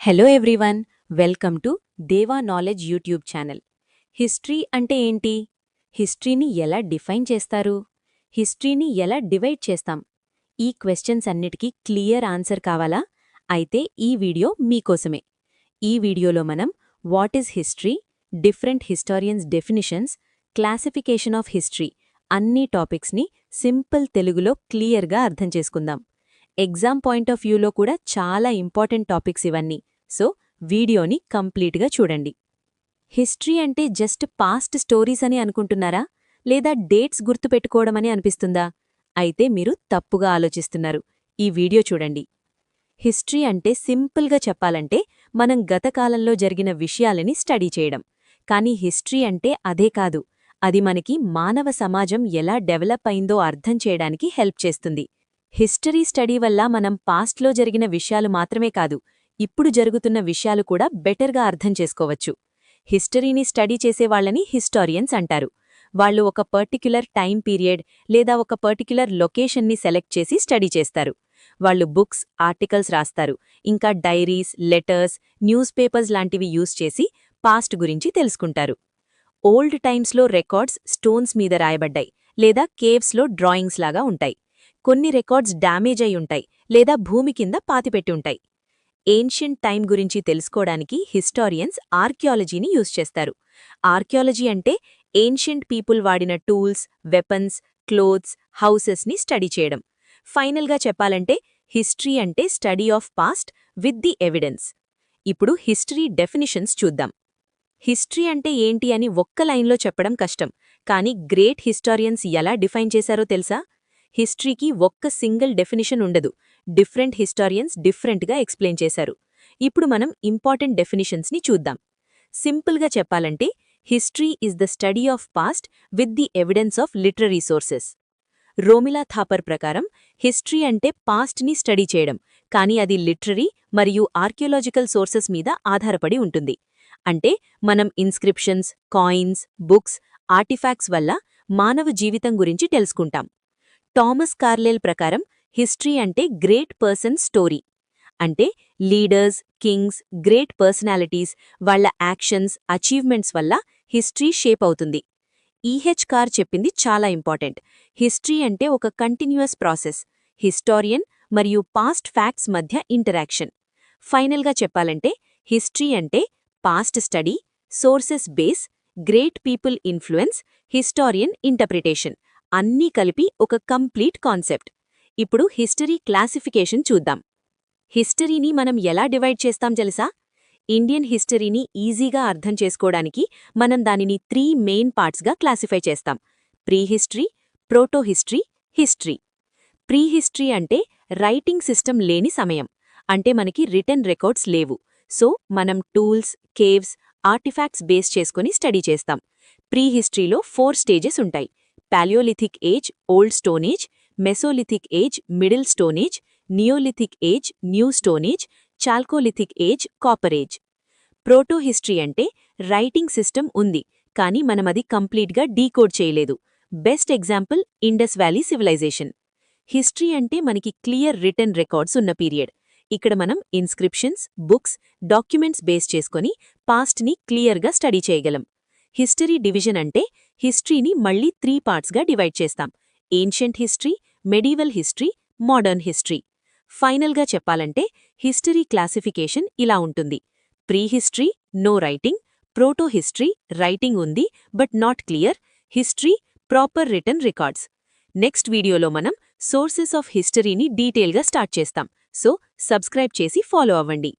Hello everyone, welcome to దేవా knowledge YouTube channel. History అంటే ఏంటి? హిస్టరీని ఎలా డిఫైన్ చేస్తారు? హిస్టరీని ఎలా డివైడ్ చేస్తాం? ఈ క్వశ్చన్స్ అన్నిటికీ క్లియర్ ఆన్సర్ కావాలా? అయితే ఈ వీడియో మీకోసమే. ఈ వీడియోలో మనం what is history, different historians definitions, classification of history అన్ని టాపిక్స్ని సింపుల్ తెలుగులో క్లియర్గా అర్థం చేసుకుందాం. ఎగ్జామ్ పాయింట్ ఆఫ్ వ్యూలో కూడా చాలా ఇంపార్టెంట్ టాపిక్స్ ఇవన్నీ. సో వీడియోని కంప్లీట్గా చూడండి. హిస్టరీ అంటే జస్ట్ పాస్ట్ స్టోరీస్ అని అనుకుంటున్నారా? లేదా డేట్స్ గుర్తుపెట్టుకోవడమని అనిపిస్తుందా? అయితే మీరు తప్పుగా ఆలోచిస్తున్నారు. ఈ వీడియో చూడండి. హిస్టరీ అంటే సింపుల్గా చెప్పాలంటే మనం గతకాలంలో జరిగిన విషయాలని స్టడీ చేయడం. కానీ హిస్టరీ అంటే అదే కాదు. అది మనకి మానవ సమాజం ఎలా డెవలప్ అయిందో అర్థం చేయడానికి హెల్ప్ చేస్తుంది. హిస్టరీ స్టడీ వల్ల మనం పాస్ట్లో జరిగిన విషయాలు మాత్రమే కాదు, ఇప్పుడు జరుగుతున్న విషయాలు కూడా బెటర్గా అర్థం చేసుకోవచ్చు. హిస్టరీని స్టడీ చేసేవాళ్లని హిస్టారియన్స్ అంటారు. వాళ్ళు ఒక పర్టిక్యులర్ టైం పీరియడ్ లేదా ఒక పర్టిక్యులర్ లొకేషన్ని సెలెక్ట్ చేసి స్టడీ చేస్తారు. వాళ్ళు బుక్స్, ఆర్టికల్స్ రాస్తారు, ఇంకా డైరీస్, లెటర్స్, న్యూస్ పేపర్స్ లాంటివి యూజ్ చేసి పాస్ట్ గురించి తెలుసుకుంటారు. ఓల్డ్ టైమ్స్లో రికార్డ్స్ స్టోన్స్ మీద రాయబడ్డాయి లేదా కేవ్స్లో డ్రాయింగ్స్ లాగా ఉంటాయి. కొన్ని రికార్డ్స్ డ్యామేజ్ అయి ఉంటాయి లేదా భూమి కింద పాతిపెట్టి ఉంటాయి. ఏన్షియంట్ టైం గురించి తెలుసుకోవడానికి హిస్టారియన్స్ ఆర్కియాలజీని యూజ్ చేస్తారు. ఆర్కియాలజీ అంటే ఏన్షియంట్ పీపుల్ వాడిన టూల్స్, వెపన్స్, క్లోత్స్, హౌసెస్ని స్టడీ చేయడం. ఫైనల్గా చెప్పాలంటే హిస్టరీ అంటే study of past with the evidence. ఇప్పుడు హిస్టరీ డెఫినిషన్స్ చూద్దాం. హిస్టరీ అంటే ఏంటి అని ఒక్క లైన్లో చెప్పడం కష్టం, కానీ గ్రేట్ హిస్టారియన్స్ ఎలా డిఫైన్ చేశారో తెలుసా? హిస్టరీకి ఒక్క సింగిల్ డెఫినిషన్ ఉండదు. డిఫరెంట్ హిస్టారియన్స్ డిఫరెంట్గా ఎక్స్ప్లెయిన్ చేశారు. ఇప్పుడు మనం ఇంపార్టెంట్ డెఫినిషన్స్ని చూద్దాం. సింపుల్గా చెప్పాలంటే history is the study of past with the evidence of literary sources. Romila Thapar ప్రకారం హిస్టరీ అంటే పాస్ట్ని స్టడీ చేయడం, కానీ అది లిటరరీ మరియు ఆర్కియోలాజికల్ సోర్సెస్ మీద ఆధారపడి ఉంటుంది. అంటే మనం ఇన్స్క్రిప్షన్స్, కాయిన్స్, బుక్స్, ఆర్టిఫాక్ట్స్ వల్ల మానవ జీవితం గురించి తెలుసుకుంటాం. థామస్ కార్లైల్ ప్రకారం హిస్టరీ అంటే గ్రేట్ పర్సన్ స్టోరీ. అంటే లీడర్స్, కింగ్స్, గ్రేట్ పర్సనాలిటీస్, వాళ్ల యాక్షన్స్, అచీవ్మెంట్స్ వల్ల హిస్టరీ షేప్ అవుతుంది. ఈహెచ్ కార్ చెప్పింది చాలా ఇంపార్టెంట్. హిస్టరీ అంటే ఒక కంటిన్యూయస్ ప్రాసెస్, హిస్టారియన్ మరియు పాస్ట్ ఫ్యాక్ట్స్ మధ్య ఇంటరాక్షన్. ఫైనల్గా చెప్పాలంటే హిస్టరీ అంటే past study, sources base, great people influence, historian interpretation అన్నీ కలిపి ఒక కంప్లీట్ కాన్సెప్ట్. ఇప్పుడు హిస్టరీ క్లాసిఫికేషన్ చూద్దాం. హిస్టరీని మనం ఎలా డివైడ్ చేస్తాం తెలుసా? ఇండియన్ హిస్టరీని ఈజీగా అర్థం చేసుకోవడానికి మనం దానిని 3 మెయిన్ పార్ట్స్గా క్లాసిఫై చేస్తాం: ప్రీహిస్టరీ, ప్రోటోహిస్టరీ, హిస్టరీ. ప్రీహిస్టరీ అంటే రైటింగ్ సిస్టమ్ లేని సమయం, అంటే మనకి రిటన్ రికార్డ్స్ లేవు. సో మనం టూల్స్, కేవ్స్, ఆర్టిఫాక్ట్స్ బేస్ చేసుకుని స్టడీ చేస్తాం. ప్రీహిస్టరీలో 4 స్టేజెస్ ఉంటాయి: palaeolithic age, old stone age; mesolithic age, middle stone age; neolithic age, new stone age; chalcolithic age, copper age. Protohistory అంటే రైటింగ్ సిస్టమ్ ఉంది, కానీ మనమది కంప్లీట్గా డీకోడ్ చేయలేదు. Best example Indus valley civilisation. History అంటే మనకి క్లియర్ రిటన్ రికార్డ్స్ ఉన్న period. ఇక్కడ మనం ఇన్స్క్రిప్షన్స్, బుక్స్, డాక్యుమెంట్స్ బేస్ చేసుకుని పాస్ట్ని క్లియర్గా స్టడీ చేయగలం. హిస్టరీ డివిజన్ అంటే హిస్టరీని మళ్లీ 3 పార్ట్స్గా డివైడ్ చేస్తాం: ancient history, medieval history, modern history. ఫైనల్గా చెప్పాలంటే హిస్టరీ క్లాసిఫికేషన్ ఇలా ఉంటుంది: prehistory, no writing; protohistory, writing ఉంది but not clear; history, proper written records. Next వీడియోలో మనం సోర్సెస్ ఆఫ్ హిస్టరీని డీటెయిల్గా స్టార్ట్ చేస్తాం. సో సబ్స్క్రైబ్ చేసి ఫాలో అవ్వండి.